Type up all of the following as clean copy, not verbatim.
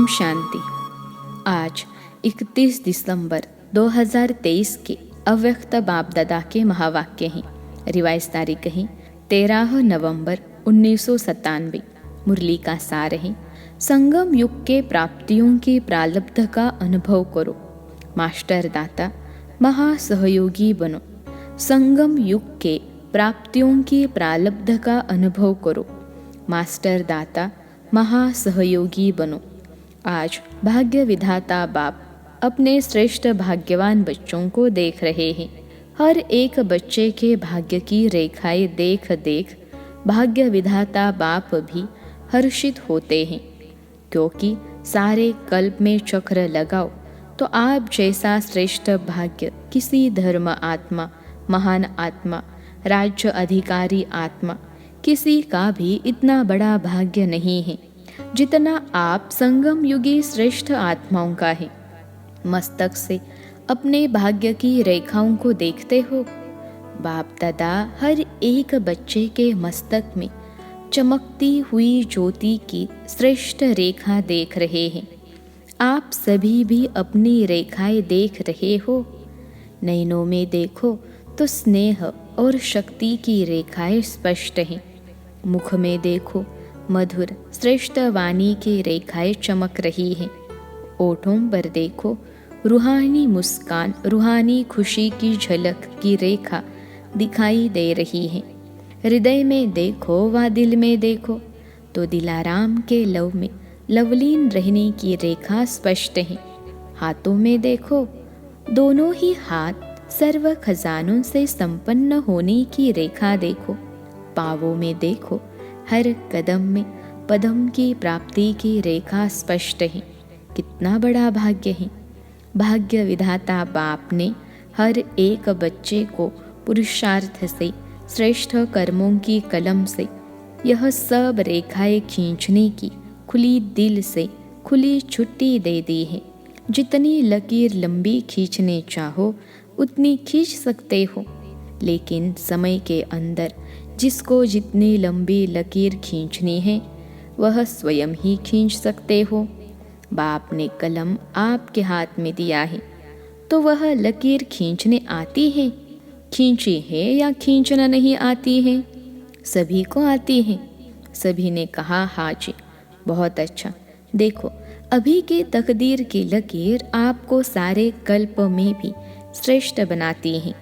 ओम शांति। आज 31 दिसंबर 2023 के अव्यक्त बाप दादा के महावाक्य हैं। रिवाइज तारीख है 13 नवंबर 1997। मुरली का सार है, संगम युग के प्राप्तियों के प्रारब्ध का अनुभव करो, मास्टर दाता महासहयोगी बनो। संगम युग के प्राप्तियों के प्रारब्ध का अनुभव करो, मास्टर दाता महासहयोगी बनो। आज भाग्य विधाता बाप अपने श्रेष्ठ भाग्यवान बच्चों को देख रहे हैं। हर एक बच्चे के भाग्य की रेखाएं देख देख भाग्य विधाता बाप भी हर्षित होते हैं, क्योंकि सारे कल्प में चक्र लगाओ तो आप जैसा श्रेष्ठ भाग्य किसी धर्म आत्मा, महान आत्मा, राज्य अधिकारी आत्मा किसी का भी इतना बड़ा भाग्य नहीं है जितना आप संगम युगी श्रेष्ठ आत्माओं का है। मस्तक से अपने भाग्य की रेखाओं को देखते हो। बाप दादा हर एक बच्चे के मस्तक में चमकती हुई ज्योति की श्रेष्ठ रेखा देख रहे हैं। आप सभी भी अपनी रेखाएं देख रहे हो। नैनों में देखो तो स्नेह और शक्ति की रेखाएं स्पष्ट हैं। मुख में देखो मधुर श्रेष्ठ वाणी की रेखाएं चमक रही हैं। ओठों पर देखो रूहानी मुस्कान, रूहानी खुशी की झलक की रेखा दिखाई दे रही है। हृदय में देखो व दिल में देखो तो दिलाराम के लव में लवलीन रहने की रेखा स्पष्ट है। हाथों में देखो, दोनों ही हाथ सर्व खजानों से संपन्न होने की रेखा देखो। पावों में देखो, हर कदम में पदम की प्राप्ति की रेखा स्पष्ट है। कितना बड़ा भाग्य है। भाग्य विधाता बाप ने हर एक बच्चे को पुरुषार्थ से, श्रेष्ठ कर्मों की कलम से यह सब रेखाएं खींचने की खुली दिल से खुली छुट्टी दे दी है। जितनी लकीर लंबी खींचने चाहो उतनी खींच सकते हो, लेकिन समय के अंदर जिसको जितनी लंबी लकीर खींचनी है वह स्वयं ही खींच सकते हो। बाप ने कलम आपके हाथ में दिया है तो वह लकीर खींचने आती है। खींची है या खींचना नहीं आती है? सभी को आती है। सभी ने कहा हाँ जी, बहुत अच्छा। देखो अभी की तकदीर की लकीर आपको सारे कल्प में भी श्रेष्ठ बनाती है।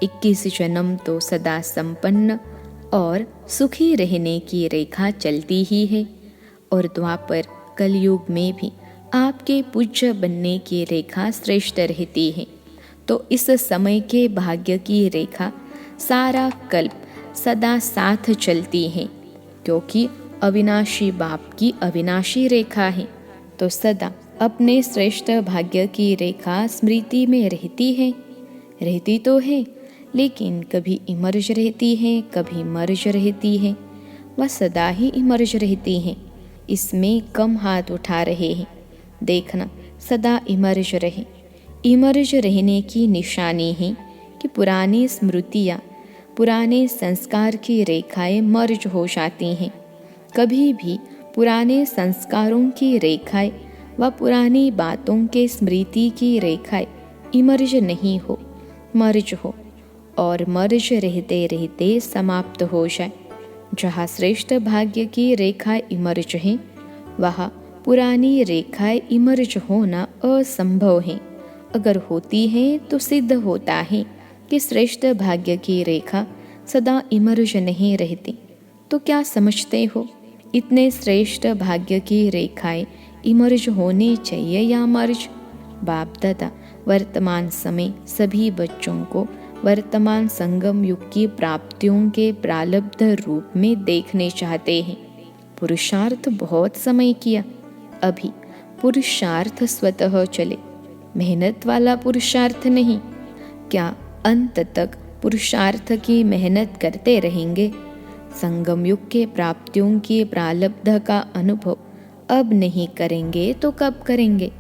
21 जन्म तो सदा संपन्न और सुखी रहने की रेखा चलती ही है, और द्वापर कलयुग में भी आपके पूज्य बनने की रेखा श्रेष्ठ रहती है। तो इस समय के भाग्य की रेखा सारा कल्प सदा साथ चलती है, क्योंकि अविनाशी बाप की अविनाशी रेखा है। तो सदा अपने श्रेष्ठ भाग्य की रेखा स्मृति में रहती तो है, लेकिन कभी इमर्ज रहती है, कभी मर्ज रहती है, वह सदा ही इमर्ज रहती है। इसमें कम हाथ उठा रहे हैं। देखना सदा इमर्ज रहे। इमर्ज रहने की निशानी है कि पुरानी स्मृतियाँ, पुराने संस्कार की रेखाएं मर्ज हो जाती हैं। कभी भी पुराने संस्कारों की रेखाएं व पुरानी बातों के स्मृति की रेखाएं इमर्ज नहीं हो, मर्ज हो, और मर्ज रहते रहते समाप्त हो जाए। जहाँ श्रेष्ठ भाग्य की रेखा इमर्ज है, वहाँ पुरानी रेखाएं इमर्ज होना असंभव है। अगर होती है तो सिद्ध होता है कि श्रेष्ठ भाग्य की रेखा सदा इमर्ज नहीं रहती। तो क्या समझते हो, इतने श्रेष्ठ भाग्य की रेखाएं इमर्ज होनी चाहिए या मर्ज? बाप दादा वर्तमान समय सभी बच्चों को वर्तमान संगम युग की प्राप्तियों के प्रारब्ध रूप में देखने चाहते हैं। पुरुषार्थ बहुत समय किया, अभी पुरुषार्थ स्वतः चले, मेहनत वाला पुरुषार्थ नहीं। क्या अंत तक पुरुषार्थ की मेहनत करते रहेंगे? संगम युग के प्राप्तियों के प्रारब्ध का अनुभव अब नहीं करेंगे तो कब करेंगे?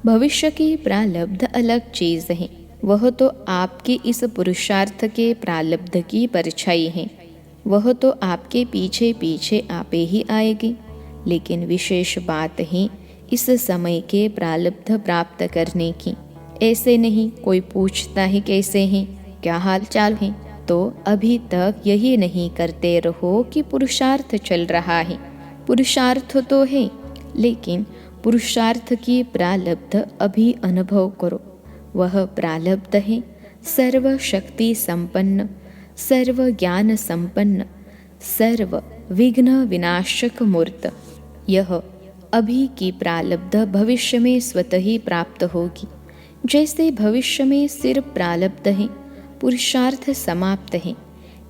भविष्य की प्रारब्ध अलग चीज है, वह तो आपके इस पुरुषार्थ के प्रारब्ध की परछाई है। वह तो आपके पीछे पीछे आपे ही आएगी। लेकिन विशेष बात है इस समय के प्रारब्ध प्राप्त करने की। ऐसे नहीं कोई पूछता है कैसे हैं, क्या हाल चाल है, तो अभी तक यही नहीं करते रहो कि पुरुषार्थ चल रहा है। पुरुषार्थ तो है, लेकिन पुरुषार्थ की प्रारब्ध अभी अनुभव करो। वह प्रारब्ध है सर्व शक्ति संपन्न, सर्व ज्ञान संपन्न, सर्व विघ्न विनाशक मूर्त। यह अभी की प्रारब्ध भविष्य में स्वतः ही प्राप्त होगी। जैसे भविष्य में सिर्फ प्रारब्ध है, पुरुषार्थ समाप्त है,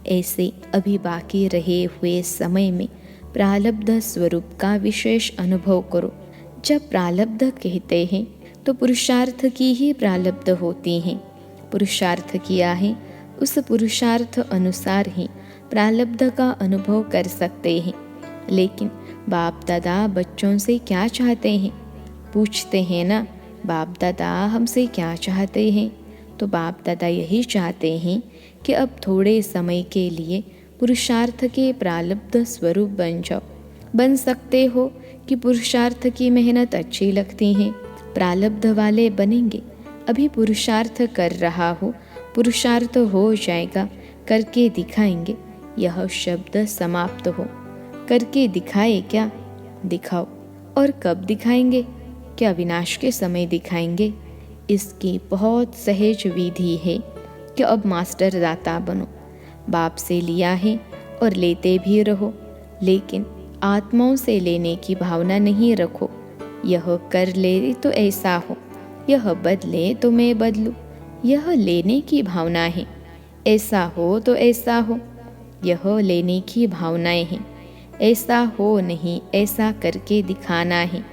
ऐसे अभी बाकी रहे हुए समय में प्रारब्ध स्वरूप का विशेष अनुभव करो। जब प्रारब्ध कहते हैं तो पुरुषार्थ की ही प्रारब्ध होती हैं। पुरुषार्थ किया है, उस पुरुषार्थ अनुसार ही प्रारब्ध का अनुभव कर सकते हैं। लेकिन बाप दादा बच्चों से क्या चाहते हैं, पूछते हैं ना, बाप दादा हमसे क्या चाहते हैं? तो बाप दादा यही चाहते हैं कि अब थोड़े समय के लिए पुरुषार्थ के प्रारब्ध स्वरूप बन जाओ। बन सकते हो कि पुरुषार्थ की मेहनत अच्छी लगती है, प्रारब्ध वाले बनेंगे। अभी पुरुषार्थ कर रहा हो, पुरुषार्थ हो जाएगा, करके दिखाएंगे। यह शब्द समाप्त हो। करके दिखाए क्या? दिखाओ। और कब दिखाएंगे? क्या विनाश के समय दिखाएंगे? इसकी बहुत सहज विधि है कि अब मास्टर दाता बनो। बाप से लिया है और लेते भी रहो, लेकिन आत्माओं से लेने की भावना नहीं रखो। यह कर ले तो ऐसा हो, यह बदले तो मैं बदलूं, यह लेने की भावना है। ऐसा हो तो ऐसा हो, यह लेने की भावनाएं हैं। ऐसा हो नहीं, ऐसा करके दिखाना है।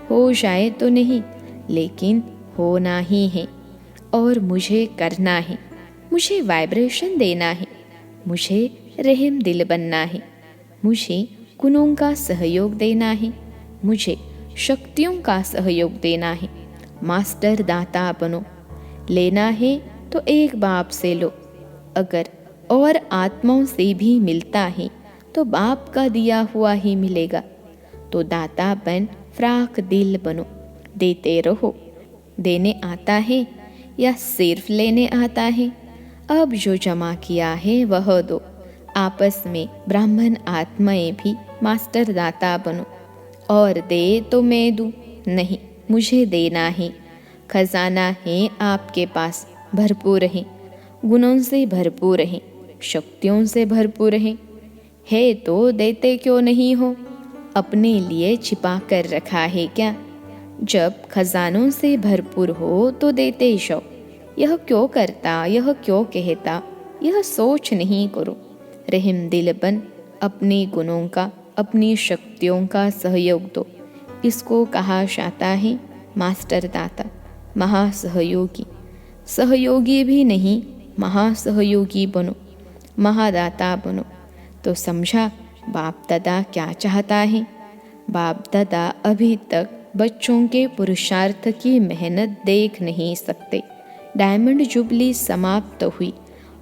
हो जाए तो नहीं, लेकिन होना ही है। और मुझे करना है, मुझे वाइब्रेशन देना है, मुझे रहम दिल बनना है, मुझे गुणों का सहयोग देना है, मुझे शक्तियों का सहयोग देना है। मास्टर दाता बनो। लेना है तो एक बाप से लो। अगर और आत्माओं से भी मिलता है तो बाप का दिया हुआ ही मिलेगा। तो दाता बन फ्राक दिल बनो। देते रहो। देने आता है या सिर्फ लेने आता है? अब जो जमा किया है वह दो। आपस में ब्राह्मण आत्माएं भी मास्टर दाता बनो। और दे तो मैं दूं? नहीं, मुझे देना है। खजाना है आपके पास, भरपूर है, गुणों से भरपूर है, शक्तियों से भरपूर है तो देते क्यों नहीं हो? अपने लिए छिपा कर रखा है क्या? जब खजानों से भरपूर हो तो देते जाओ। यह क्यों करता, यह क्यों कहता, यह सोच नहीं करो। रहम दिल बन अपने गुणों का, अपनी शक्तियों का सहयोग दो। इसको कहा जाता है मास्टर दाता, महासहयोगी। सहयोगी भी नहीं, महासहयोगी बनो, महादाता बनो। तो समझा बाप दादा क्या चाहता है? बाप दादा अभी तक बच्चों के पुरुषार्थ की मेहनत देख नहीं सकते। डायमंड जुबली समाप्त हुई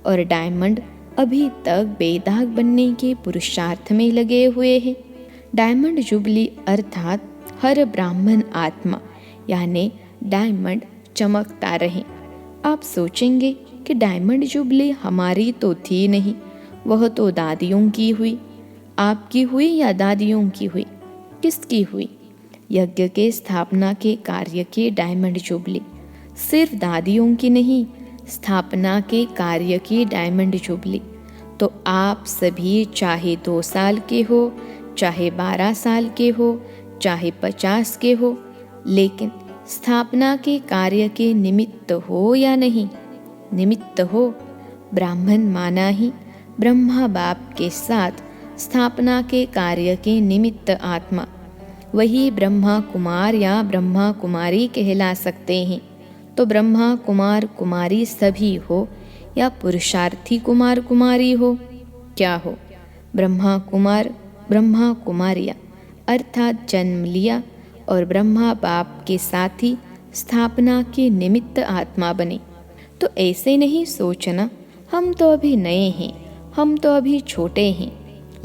और डायमंड अभी तक बेदाग बनने के पुरुषार्थ में लगे हुए हैं। डायमंड जुबली अर्थात हर ब्राह्मण आत्मा यानी डायमंड चमकता रहे। आप सोचेंगे कि डायमंड जुबली हमारी तो थी नहीं, वह तो दादियों की हुई। आपकी हुई या दादियों की हुई? किसकी हुई? यज्ञ के स्थापना के कार्य की डायमंड जुबली सिर्फ दादियों की नहीं, स्थापना के कार्य की डायमंड जुबली। तो आप सभी चाहे 2 साल के हो, चाहे 12 साल के हो, चाहे 50 के हो, लेकिन स्थापना के कार्य के निमित्त हो या नहीं? निमित्त हो। ब्राह्मण माना ही ब्रह्मा बाप के साथ स्थापना के कार्य के निमित्त आत्मा, वही ब्रह्मा कुमार या ब्रह्मा कुमारी कहला सकते हैं। तो ब्रह्मा कुमार कुमारी सभी हो या पुरुषार्थी कुमार कुमारी हो? क्या हो? ब्रह्मा कुमार ब्रह्मा कुमारिया अर्थात जन्म लिया और ब्रह्मा बाप के साथ ही स्थापना के निमित्त आत्मा बने। तो ऐसे नहीं सोचना हम तो अभी नए हैं, हम तो अभी छोटे हैं।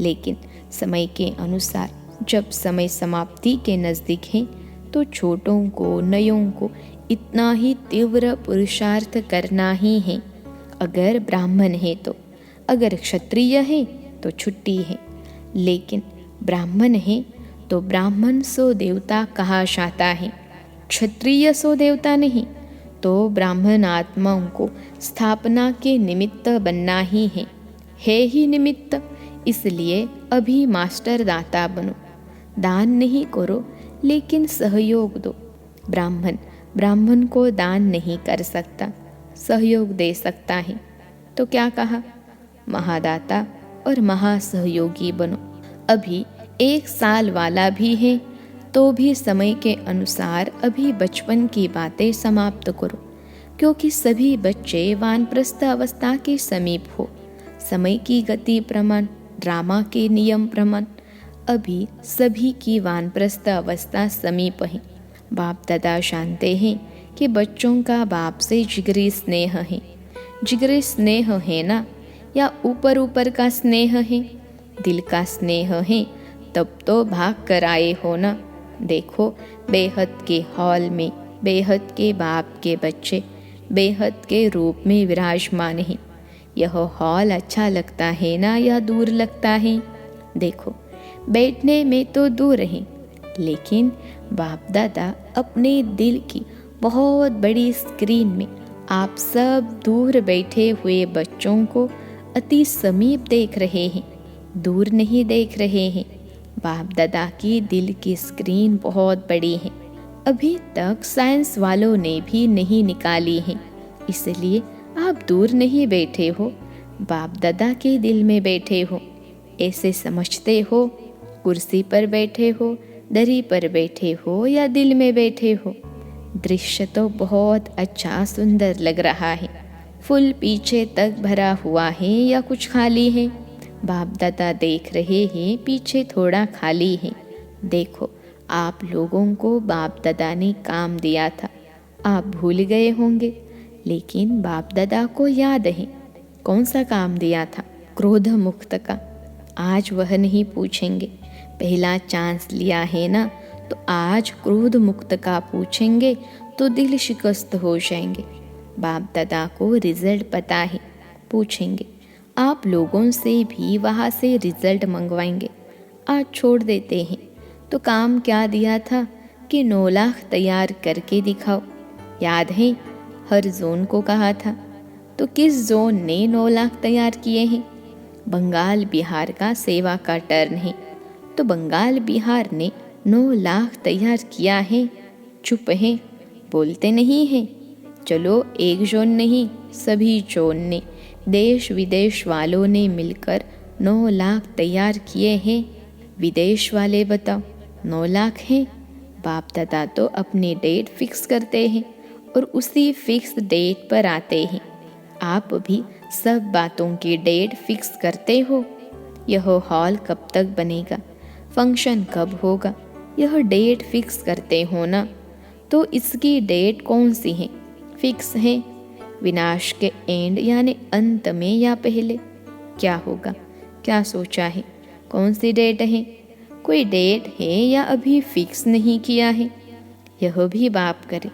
लेकिन समय के अनुसार जब समय समाप्ति के नज़दीक है तो छोटों को, नयों को इतना ही तीव्र पुरुषार्थ करना ही है। अगर ब्राह्मण है तो, अगर क्षत्रिय है तो छुट्टी है, लेकिन ब्राह्मण है तो ब्राह्मण सो देवता कहा जाता है, क्षत्रिय सो देवता नहीं। तो ब्राह्मण आत्माओं को स्थापना के निमित्त बनना ही है ही निमित्त। इसलिए अभी मास्टर दाता बनो। दान नहीं करो लेकिन सहयोग दो। ब्राह्मण को दान नहीं कर सकता, सहयोग दे सकता है। तो क्या कहा? महादाता और महासहयोगी बनो। अभी 1 साल वाला भी है तो भी समय के अनुसार अभी बचपन की बातें समाप्त करो, क्योंकि सभी बच्चे वानप्रस्थ अवस्था के समीप हो। समय की गति प्रमाण, ड्रामा के नियम प्रमाण अभी सभी की वानप्रस्थ अवस्था समीप है। बाप दादा जानते हैं कि बच्चों का बाप से जिगरी स्नेह है। जिगरी स्नेह है ना, या ऊपर ऊपर का स्नेह है, दिल का स्नेह है, तब तो भाग कर आए हो ना। देखो, बेहद के हॉल में बेहद के बाप के बच्चे बेहद के रूप में विराजमान हैं। यह हॉल अच्छा लगता है ना, या दूर लगता है? देखो, बैठने में तो दूर हैं, लेकिन बाप दादा अपने दिल की बहुत बड़ी स्क्रीन में आप सब दूर बैठे हुए बच्चों को अति समीप देख रहे हैं, दूर नहीं देख रहे हैं। बाप दादा की दिल की स्क्रीन बहुत बड़ी है, अभी तक साइंस वालों ने भी नहीं निकाली है। इसलिए आप दूर नहीं बैठे हो, बाप दादा के दिल में बैठे हो। ऐसे समझते हो कुर्सी पर बैठे हो, दरी पर बैठे हो, या दिल में बैठे हो। दृश्य तो बहुत अच्छा सुंदर लग रहा है। फुल पीछे तक भरा हुआ है या कुछ खाली है? बाप दादा देख रहे हैं पीछे थोड़ा खाली है। देखो, आप लोगों को बाप दादा ने काम दिया था, आप भूल गए होंगे, लेकिन बाप दादा को याद है। कौन सा काम दिया था? क्रोध मुक्त का। आज वह नहीं पूछेंगे, पहला चांस लिया है ना, तो आज क्रोध मुक्त का पूछेंगे तो दिल शिकस्त हो जाएंगे। बाप दादा को रिजल्ट पता है, पूछेंगे। आप लोगों से भी वहाँ से रिजल्ट मंगवाएंगे। आज छोड़ देते हैं। तो काम क्या दिया था कि 9 लाख तैयार करके दिखाओ। याद है, हर जोन को कहा था। तो किस जोन ने 9 लाख तैयार किए हैं? बंगाल बिहार का सेवा का टर्न है, तो बंगाल बिहार ने 9 लाख तैयार किया है। चुप है, बोलते नहीं हैं। चलो, एक जोन नहीं, सभी जोन ने, देश विदेश वालों ने मिलकर 9 लाख तैयार किए हैं। विदेश वाले बताओ, 9 लाख हैं? बाप दादा तो अपनी डेट फिक्स करते हैं और उसी फिक्स डेट पर आते हैं। आप भी सब बातों की डेट फिक्स करते हो। यह हॉल कब तक बनेगा, फंक्शन कब होगा, यह डेट फिक्स करते हो ना। तो इसकी डेट कौन सी है? फिक्स है। विनाश के एंड यानी अंत में या पहले क्या होगा? क्या सोचा है? कौन सी डेट है? कोई डेट है या अभी फिक्स नहीं किया है? यह भी बाप करे,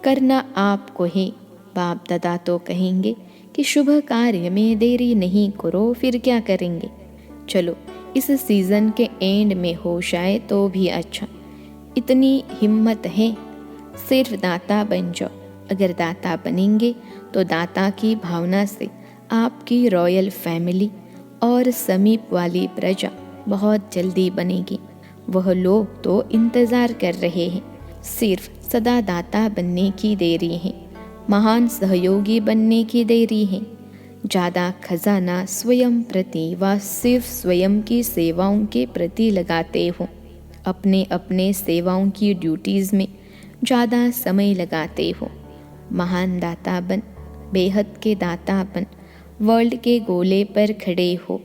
करना आपको है। बाप दादा तो कहेंगे कि शुभ कार्य में देरी नहीं करो, फिर क्या करेंगे? चलो, इस सीज़न के एंड में हो जाए तो भी अच्छा। इतनी हिम्मत है, सिर्फ दाता बन जाओ। अगर दाता बनेंगे तो दाता की भावना से आपकी रॉयल फैमिली और समीप वाली प्रजा बहुत जल्दी बनेगी। वह लोग तो इंतज़ार कर रहे हैं, सिर्फ सदा दाता बनने की देरी है, महान सहयोगी बनने की देरी है। ज़्यादा खजाना स्वयं प्रति व सिर्फ स्वयं की सेवाओं के प्रति लगाते हो। अपने अपने सेवाओं की ड्यूटीज़ में ज़्यादा समय लगाते हो। महान दाता बन, बेहद के दाता बन, वर्ल्ड के गोले पर खड़े हो,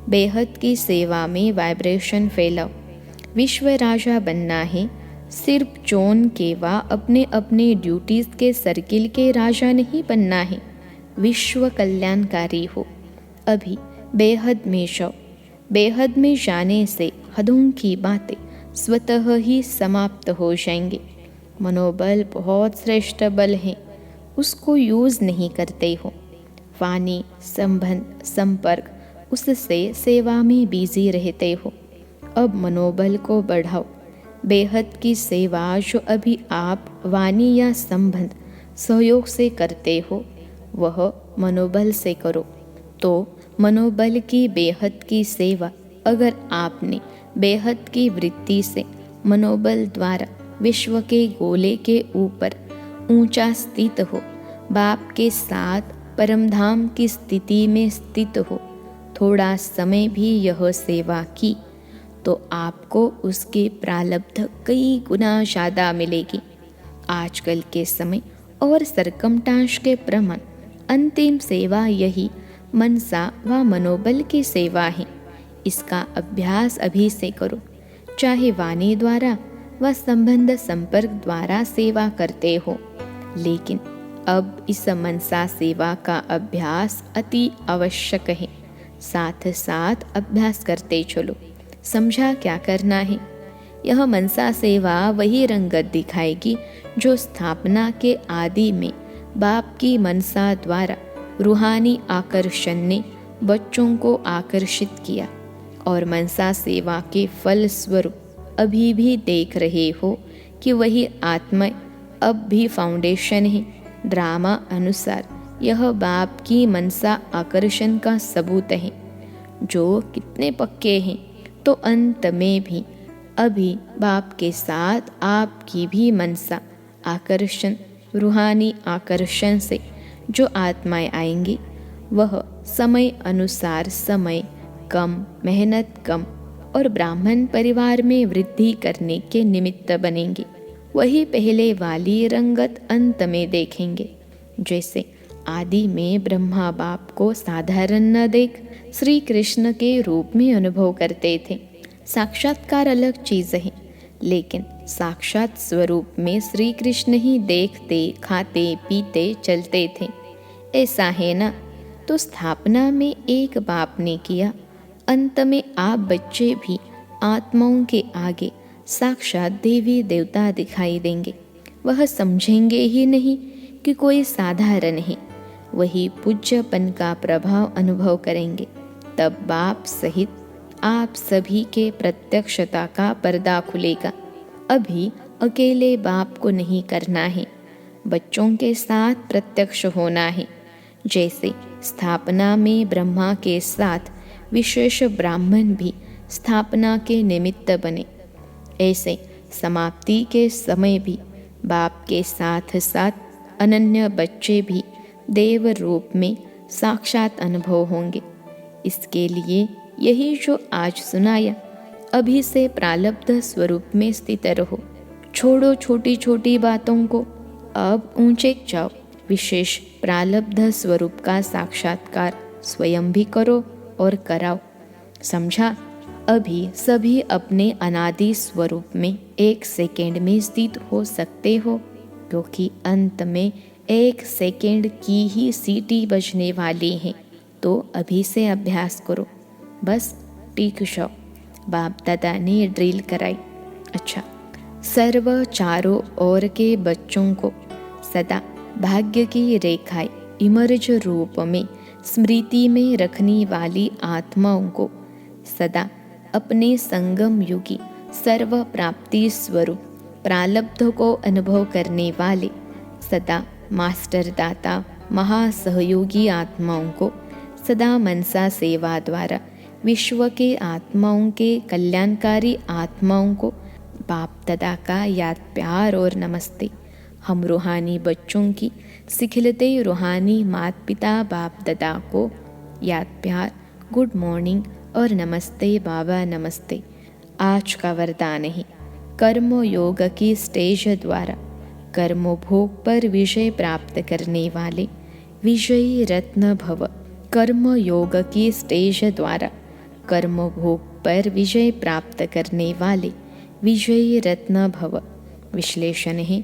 बेहद की सेवा में वाइब्रेशन फैलाओ। विश्व राजा बनना है, सिर्फ जोन के व अपने अपने ड्यूटीज़ के सर्किल के राजा नहीं बनना है। विश्व कल्याणकारी हो। अभी बेहद में जाओ। बेहद में जाने से हदों की बातें स्वतः ही समाप्त हो जाएंगे। मनोबल बहुत श्रेष्ठ बल है, उसको यूज़ नहीं करते हो। वाणी, संबंध, संपर्क, उससे सेवा में बिजी रहते हो। अब मनोबल को बढ़ाओ। बेहद की सेवा जो अभी आप वाणी या संबंध सहयोग से करते हो, वह मनोबल से करो। तो मनोबल की बेहद की सेवा अगर आपने बेहद की वृत्ति से मनोबल द्वारा विश्व के गोले के ऊपर ऊंचा स्थित हो, बाप के साथ परमधाम की स्थिति में स्थित हो, थोड़ा समय भी यह सेवा की, तो आपको उसके प्रारब्ध कई गुना ज़्यादा मिलेगी। आजकल के समय और सरकमटांश के प्रमाण अंतिम सेवा यही मनसा व मनोबल की सेवा है। इसका अभ्यास अभी से करो। चाहे वाणी द्वारा व संबंध संपर्क द्वारा सेवा करते हो, लेकिन अब इस मनसा सेवा का अभ्यास अति आवश्यक है। साथ साथ अभ्यास करते चलो। समझा क्या करना है? यह मनसा सेवा वही रंगत दिखाएगी जो स्थापना के आदि में बाप की मनसा द्वारा रूहानी आकर्षण ने बच्चों को आकर्षित किया, और मनसा सेवा के फल स्वरूप अभी भी देख रहे हो कि वही आत्मा अब भी फाउंडेशन है। ड्रामा अनुसार यह बाप की मनसा आकर्षण का सबूत है। जो कितने पक्के हैं, तो अंत में भी अभी बाप के साथ आपकी भी मनसा आकर्षण, रूहानी आकर्षण से जो आत्माएं आएंगी, वह समय अनुसार समय कम, मेहनत कम और ब्राह्मण परिवार में वृद्धि करने के निमित्त बनेंगे। वही पहले वाली रंगत अंत में देखेंगे। जैसे आदि में ब्रह्मा बाप को साधारण न देख श्री कृष्ण के रूप में अनुभव करते थे। साक्षात्कार अलग चीज़ है, लेकिन साक्षात स्वरूप में श्री कृष्ण ही देखते, खाते, पीते, चलते थे। ऐसा है ना? तो स्थापना में एक बाप ने किया, अंत में आप बच्चे भी आत्माओं के आगे साक्षात देवी देवता दिखाई देंगे। वह समझेंगे ही नहीं कि कोई साधारण है, वही पूज्यपन का प्रभाव अनुभव करेंगे। तब बाप सहित आप सभी के प्रत्यक्षता का पर्दा खुलेगा। अभी अकेले बाप को नहीं करना है, बच्चों के साथ प्रत्यक्ष होना है। जैसे स्थापना में ब्रह्मा के साथ विशेष ब्राह्मण भी स्थापना के निमित्त बने, ऐसे समाप्ति के समय भी बाप के साथ साथ अनन्य बच्चे भी देव रूप में साक्षात अनुभव होंगे। इसके लिए यही जो आज सुनाया, अभी से प्रारब्ध स्वरूप में स्थित रहो। छोड़ो छोटी छोटी बातों को, अब ऊंचे जाओ। विशेष प्रारब्ध स्वरूप का साक्षात्कार स्वयं भी करो और कराओ। समझा? अभी सभी अपने अनादि स्वरूप में एक सेकेंड में स्थित हो सकते हो, क्योंकि अंत में एक सेकेंड की ही सीटी बजने वाली है। तो अभी से अभ्यास करो। बस टीक जाओ। बाप दादा ने ड्रिल कराई। अच्छा, सर्व चारों ओर के बच्चों को सदा भाग्य की रेखाएं इमर्ज रूप में स्मृति में रखने वाली आत्माओं को सदा अपने संगम युगी सर्व प्राप्ति स्वरूप प्रारब्ध को अनुभव करने वाले सदा मास्टर दाता महासहयोगी आत्माओं को सदा मनसा सेवा द्वारा विश्व के आत्माओं के कल्याणकारी आत्माओं को बाप दादा का याद प्यार और नमस्ते। हम रूहानी बच्चों की सिखिलते रूहानी माता पिता बाप दादा को याद प्यार, गुड मॉर्निंग और नमस्ते बाबा नमस्ते। आज का वरदान है, कर्म योग की स्टेज द्वारा कर्म भोग पर विजय प्राप्त करने वाले विजयी रत्न भव। कर्म योग की स्टेज द्वारा कर्म भोग पर विजय प्राप्त करने वाले विजयी रत्न भव। विश्लेषण है,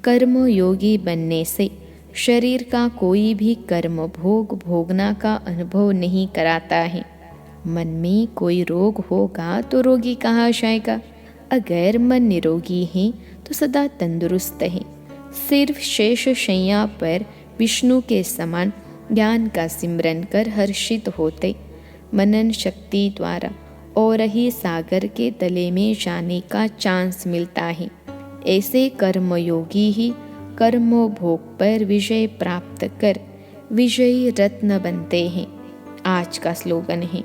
कर्म योगी बनने से शरीर का कोई भी कर्म भोग भोगना का अनुभव नहीं कराता है। मन में कोई रोग होगा तो रोगी कहाँ जाएगा? अगर मन निरोगी है तो सदा तंदुरुस्त है। सिर्फ शेष शैया पर विष्णु के समान ज्ञान का सिमरन कर हर्षित होते मनन शक्ति द्वारा और ही सागर के तले में जाने का चांस मिलता है। ऐसे कर्मयोगी ही कर्मोभोग पर विजय प्राप्त कर विजयी रत्न बनते हैं। आज का स्लोगन है,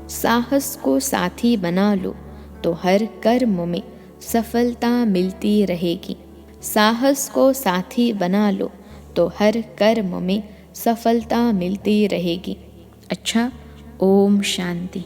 साहस को साथी बना लो तो हर कर्म में सफलता मिलती रहेगी। साहस को साथी बना लो तो हर कर्म में सफलता मिलती रहेगी। अच्छा, ओम शांति।